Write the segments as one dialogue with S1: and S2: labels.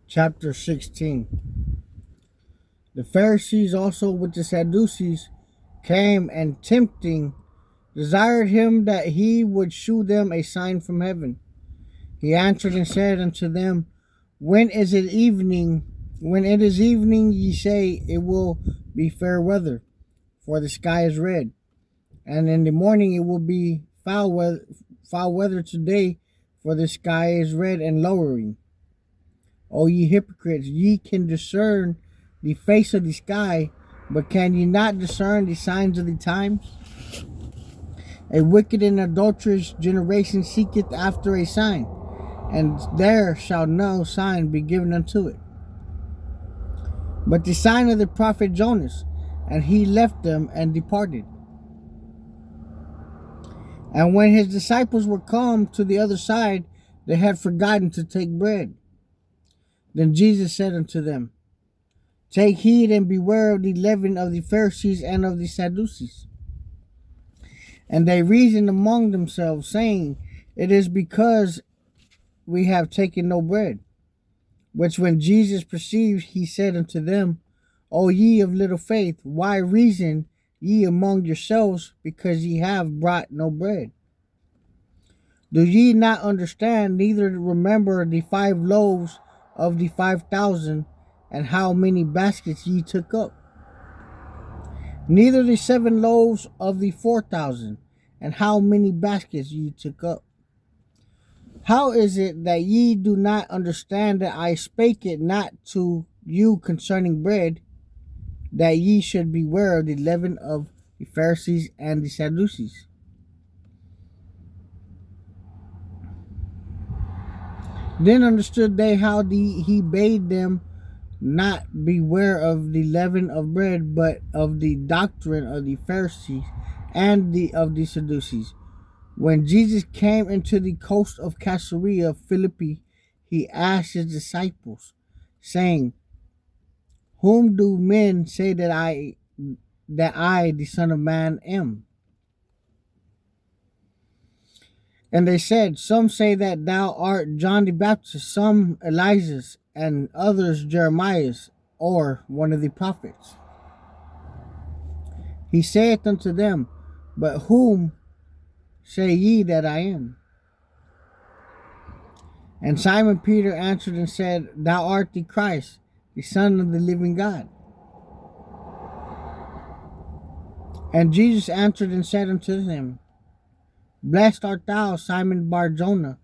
S1: Chapter 16. The Pharisees also with the Sadducees came, and tempting desired him that he would shew them a sign from heaven. He answered and said unto them, When it is evening, ye say, It will be fair weather, for the sky is red. And in the morning it will be foul weather today, for the sky is red and lowering. O ye hypocrites, ye can discern the face of the sky, but can ye not discern the signs of the times? A wicked and adulterous generation seeketh after a sign, and there shall no sign be given unto it, but the sign of the prophet Jonas. And he left them and departed. And when his disciples were come to the other side, they had forgotten to take bread. Then Jesus said unto them, Take heed and beware of the leaven of the Pharisees and of the Sadducees. And they reasoned among themselves, saying, It is because we have taken no bread. Which when Jesus perceived, he said unto them, O ye of little faith, why reason ye among yourselves, because ye have brought no bread? Do ye not understand, neither remember the 5 loaves of the 5,000, and how many baskets ye took up? Neither the 7 loaves of the 4,000, and how many baskets ye took up? How is it that ye do not understand that I spake it not to you concerning bread, that ye should beware of the leaven of the Pharisees and the Sadducees? Then understood they how he bade them not beware of the leaven of bread, but of the doctrine of the Pharisees and of the Sadducees. When Jesus came into the coast of Caesarea Philippi, he asked his disciples, saying, Whom do men say that I, the Son of Man, am? And they said, Some say that thou art John the Baptist, some Elias, and others Jeremiah, or one of the prophets. He saith unto them, But whom say ye that I am? And Simon Peter answered and said, Thou art the Christ, the Son of the living God. And Jesus answered and said unto him, Blessed art thou, Simon Bar-Jonah,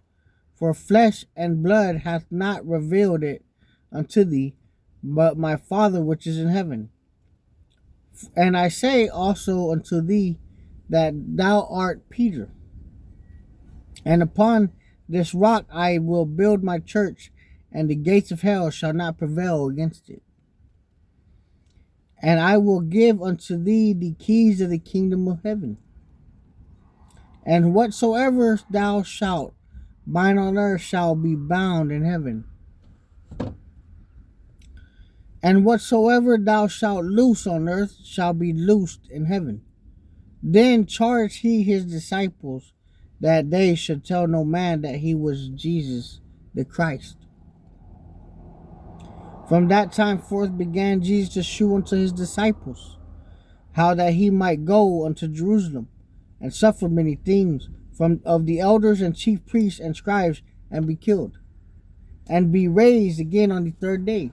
S1: for flesh and blood hath not revealed it unto thee, but my Father which is in heaven. And I say also unto thee that thou art Peter, and upon this rock I will build my church, and the gates of hell shall not prevail against it. And I will give unto thee the keys of the kingdom of heaven. And whatsoever thou shalt bind on earth shall be bound in heaven. And whatsoever thou shalt loose on earth shall be loosed in heaven. Then charged he his disciples that they should tell no man that he was Jesus the Christ. From that time forth began Jesus to shew unto his disciples how that he might go unto Jerusalem, and suffer many things of the elders and chief priests and scribes, and be killed, and be raised again on the 3rd day.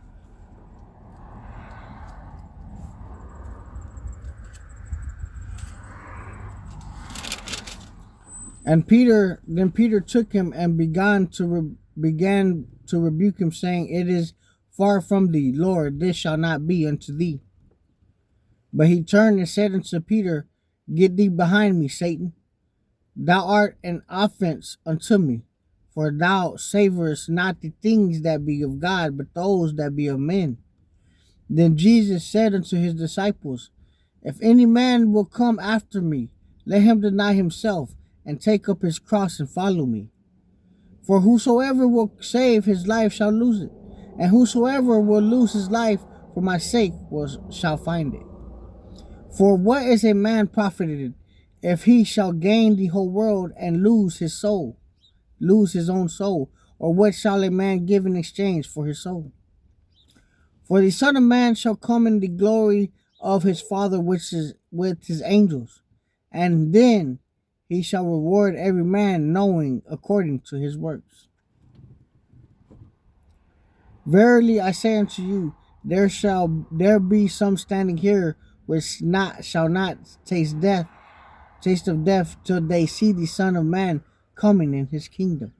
S1: And then Peter took him and began to rebuke him, saying, It is far from thee, Lord, this shall not be unto thee. But he turned and said unto Peter, Get thee behind me, Satan. Thou art an offense unto me, for thou savorest not the things that be of God, but those that be of men. Then Jesus said unto his disciples, If any man will come after me, let him deny himself, and take up his cross and follow me. For whosoever will save his life shall lose it, and whosoever will lose his life for my sake shall find it. For what is a man profited if he shall gain the whole world and lose his soul? lose his own soul? Or what shall a man give in exchange for his soul? For the Son of Man shall come in the glory of his Father which is with his angels, and then he shall reward every man knowing according to his works. Verily I say unto you, there be some standing here which shall not taste of death till they see the Son of Man coming in his kingdom.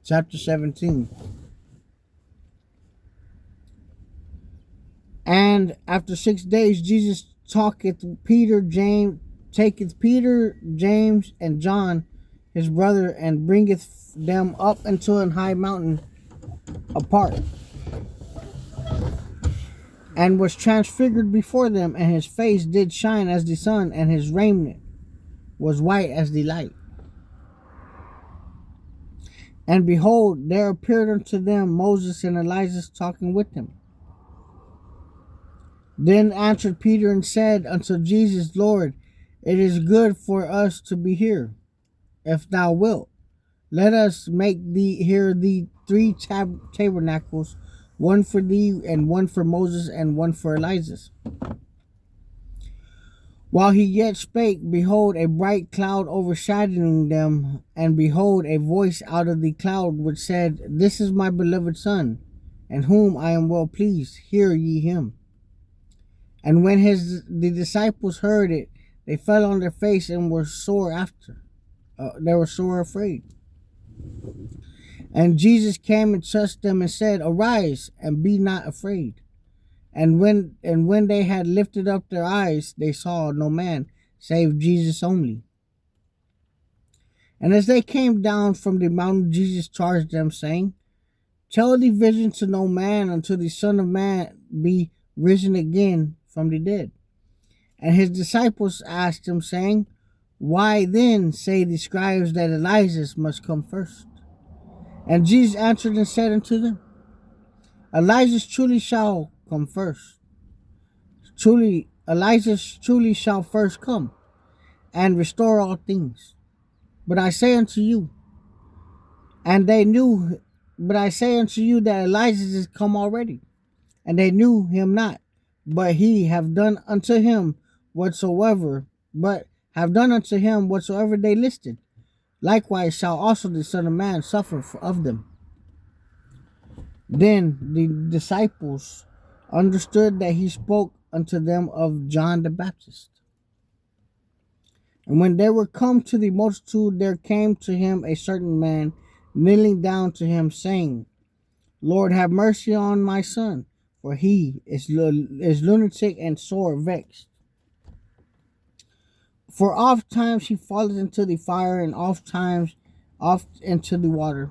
S1: Chapter 17. And after 6 days Jesus taketh Peter, James, and John his brother, and bringeth them up into an high mountain apart, and was transfigured before them, and his face did shine as the sun, and his raiment was white as the light. And behold, there appeared unto them Moses and Elijah talking with him. Then answered Peter and said unto Jesus, Lord, it is good for us to be here. If thou wilt, let us make here the 3 tabernacles, one for thee, and one for Moses, and one for Elijah. While he yet spake, behold, a bright cloud overshadowing them, and behold, a voice out of the cloud which said, This is my beloved Son, in whom I am well pleased. Hear ye him. And when the disciples heard it, they fell on their face and were sore afraid. And Jesus came and touched them and said, Arise, and be not afraid. And when they had lifted up their eyes, they saw no man, save Jesus only. And as they came down from the mountain, Jesus charged them, saying, Tell the vision to no man until the Son of Man be risen again from the dead. And his disciples asked him, saying, Why then say the scribes that Elijah must come first? And Jesus answered and said unto them, Elijah truly shall come first. Elijah truly shall first come and restore all things. But I say unto you that Elijah is come already, and they knew him not, but have done unto him whatsoever they listed. Likewise shall also the Son of Man suffer of them. Then the disciples understood that he spoke unto them of John the Baptist. And when they were come to the multitude, there came to him a certain man, kneeling down to him, saying, Lord, have mercy on my son, for he is lunatic and sore vexed. For oft times he falleth into the fire, and oft into the water.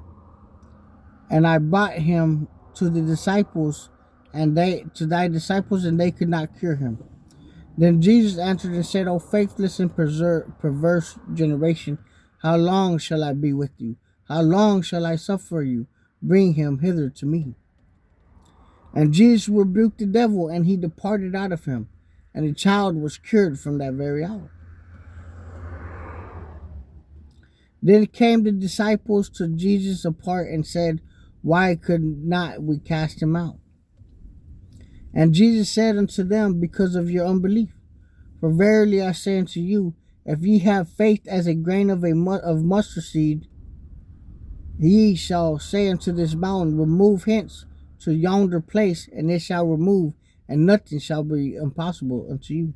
S1: And I brought him to thy disciples, and they could not cure him. Then Jesus answered and said, O faithless and perverse generation, how long shall I be with you? How long shall I suffer you? Bring him hither to me. And Jesus rebuked the devil, and he departed out of him, and the child was cured from that very hour. Then came the disciples to Jesus apart and said, Why could not we cast him out? And Jesus said unto them, Because of your unbelief. For verily I say unto you, if ye have faith as a grain of mustard seed, ye shall say unto this mountain, Remove hence to yonder place, and it shall remove, and nothing shall be impossible unto you.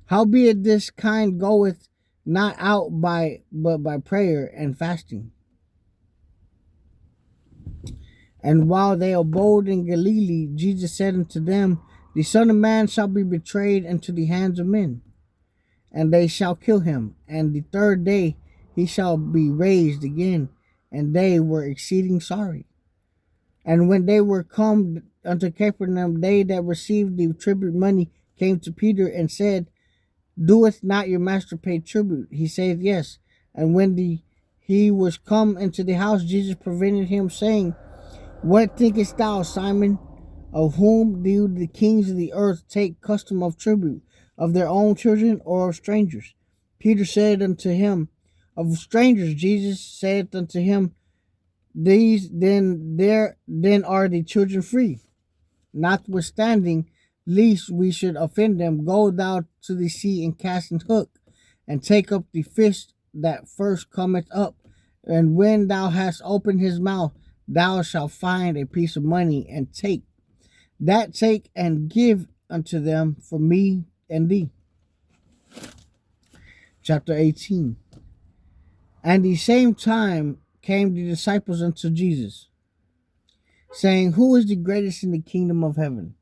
S1: Howbeit this kind goeth not out but by prayer and fasting. And while they abode in Galilee, Jesus said unto them, The Son of Man shall be betrayed into the hands of men, and they shall kill him, and the 3rd day he shall be raised again. And they were exceeding sorry. And when they were come unto Capernaum, they that received the tribute money came to Peter and said, Doeth not your master pay tribute? He said, Yes. And when he was come into the house, Jesus prevented him, saying, What thinkest thou, Simon? Of whom do the kings of the earth take custom of tribute? Of their own children, or of strangers? Peter said unto him, of strangers. Jesus said unto him, These then are the children free. Notwithstanding, lest we should offend them, go thou to the sea and cast an hook, and take up the fish that first cometh up. And when thou hast opened his mouth, thou shalt find a piece of money, and take and give unto them for me and thee. Chapter 18. And the same time came the disciples unto Jesus, saying, Who is the greatest in the kingdom of heaven?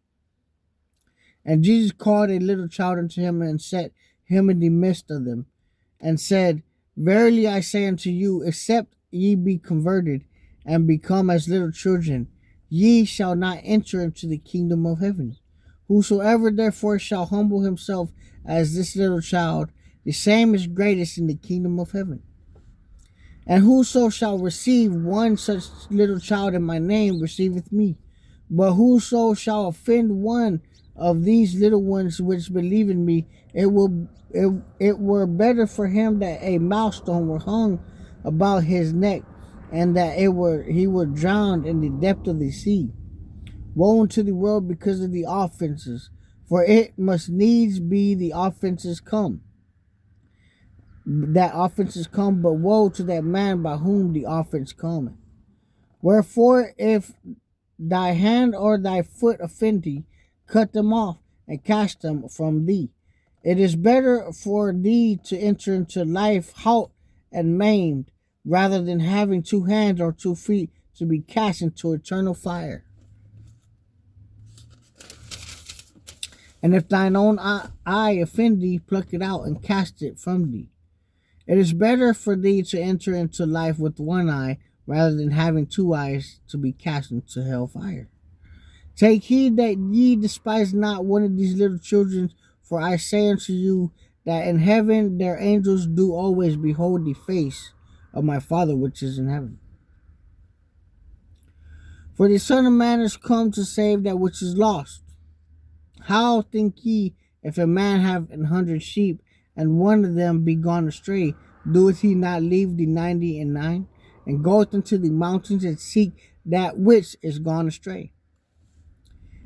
S1: And Jesus called a little child unto him, and set him in the midst of them, and said, Verily I say unto you, except ye be converted, and become as little children, ye shall not enter into the kingdom of heaven. Whosoever therefore shall humble himself as this little child, the same is greatest in the kingdom of heaven. And whoso shall receive one such little child in my name receiveth me. But whoso shall offend one of these little ones which believe in me, it were better for him that a millstone were hung about his neck, and that he were drowned in the depth of the sea. Woe unto the world because of the offenses, for it must needs be the offenses come. But woe to that man by whom the offense cometh. Wherefore, if thy hand or thy foot offend thee, cut them off, and cast them from thee. It is better for thee to enter into life halt and maimed, rather than having 2 hands or 2 feet to be cast into eternal fire. And if thine own eye offend thee, pluck it out and cast it from thee. It is better for thee to enter into life with 1 eye, rather than having 2 eyes to be cast into hell fire. Take heed that ye despise not one of these little children, for I say unto you, that in heaven their angels do always behold the face of my Father which is in heaven. For the Son of Man is come to save that which is lost. How think ye, if a man have 100 sheep, and one of them be gone astray, doeth he not leave the 99, and goeth into the mountains, and seek that which is gone astray?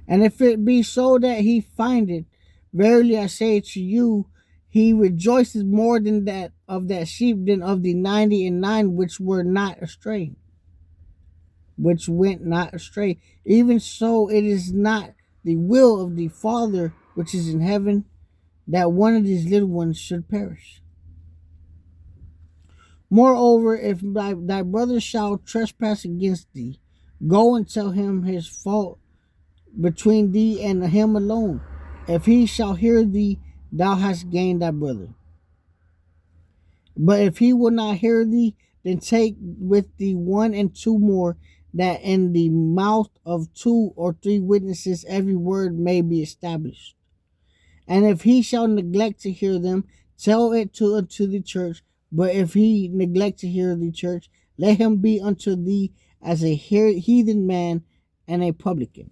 S1: And if it be so that he find it, verily I say to you, he rejoices more than that of that sheep than of the 99 which went not astray. Even so, it is not the will of the Father which is in heaven that one of these little ones should perish. Moreover, if thy brother shall trespass against thee, go and tell him his fault between thee and him alone. If he shall hear thee, thou hast gained thy brother. But if he will not hear thee, then take with thee 1 and 2 more, that in the mouth of 2 or 3 witnesses every word may be established. And if he shall neglect to hear them, tell it to the church. But if he neglect to hear the church, let him be unto thee as a heathen man and a publican.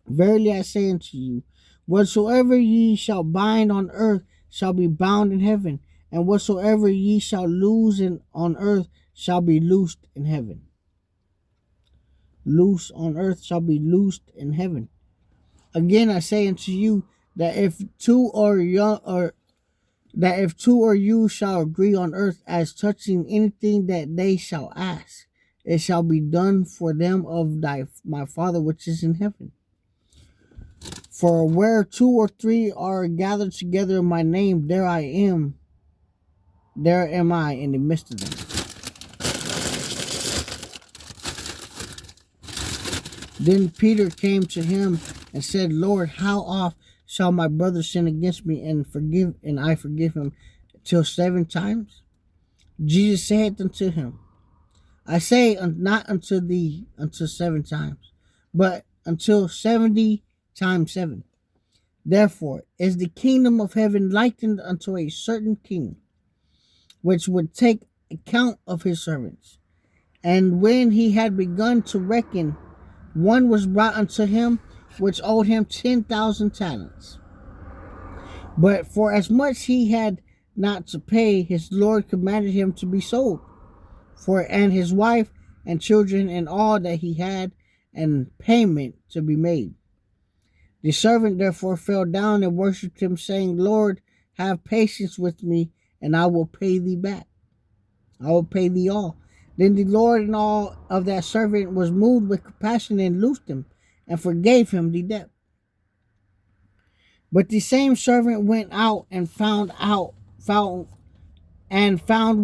S1: Verily I say unto you, whatsoever ye shall bind on earth shall be bound in heaven, and whatsoever ye shall loose on earth shall be loosed in heaven. Loose on earth shall be loosed in heaven. Again I say unto you, that if 2 or you shall agree on earth as touching anything that they shall ask, it shall be done for them of my Father which is in heaven. For where 2 or 3 are gathered together in my name, there am I in the midst of them. Then Peter came to him and said, Lord, how oft shall my brother sin against me and I forgive him? Till 7 times? Jesus said unto him, I say not unto thee until 7 times, but until 70 times 7. Therefore is the kingdom of heaven likened unto a certain king, which would take account of his servants. And when he had begun to reckon, one was brought unto him, which owed him 10,000 talents. But for as much he had not to pay, his Lord commanded him to be sold, and his wife and children and all that he had, and payment to be made. The servant therefore fell down and worshipped him, saying, Lord, have patience with me, and I will pay thee back. I will pay thee all. Then the Lord and all of that servant was moved with compassion and loosed him, and forgave him the debt. But the same servant went out and found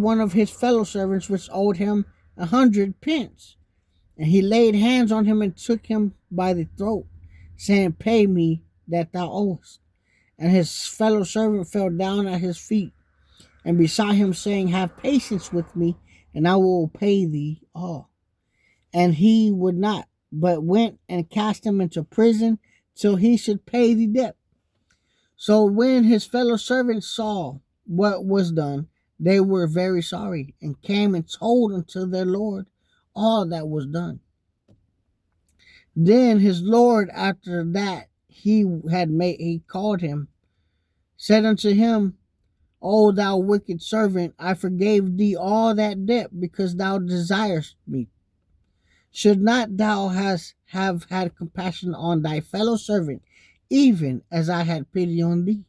S1: one of his fellow servants which owed him 100 pence. And he laid hands on him and took him by the throat, saying, Pay me that thou owest. And his fellow servant fell down at his feet and besought him, saying, Have patience with me, and I will pay thee all. And he would not, but went and cast him into prison till he should pay the debt. So when his fellow servants saw what was done, they were very sorry, and came and told unto their Lord all that was done. Then his Lord, after that he called him, said unto him, O thou wicked servant, I forgave thee all that debt, because thou desirest me. Should not thou have had compassion on thy fellow servant, even as I had pity on thee?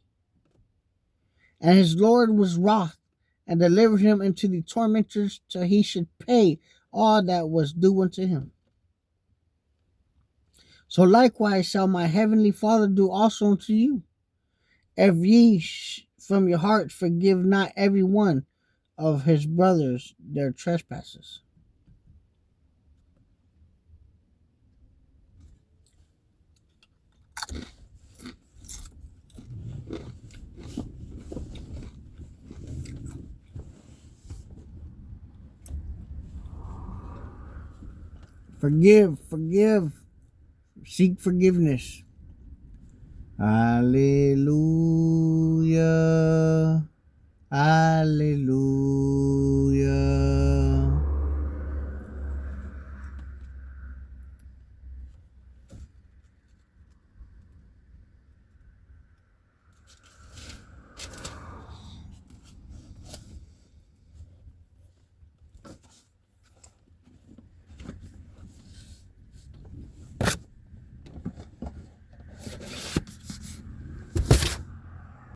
S1: And his Lord was wroth, and delivered him into the tormentors till he should pay all that was due unto him. So likewise shall my heavenly Father do also unto you, if ye from your heart forgive not every one of his brothers their trespasses. Forgive, seek forgiveness. Hallelujah, hallelujah.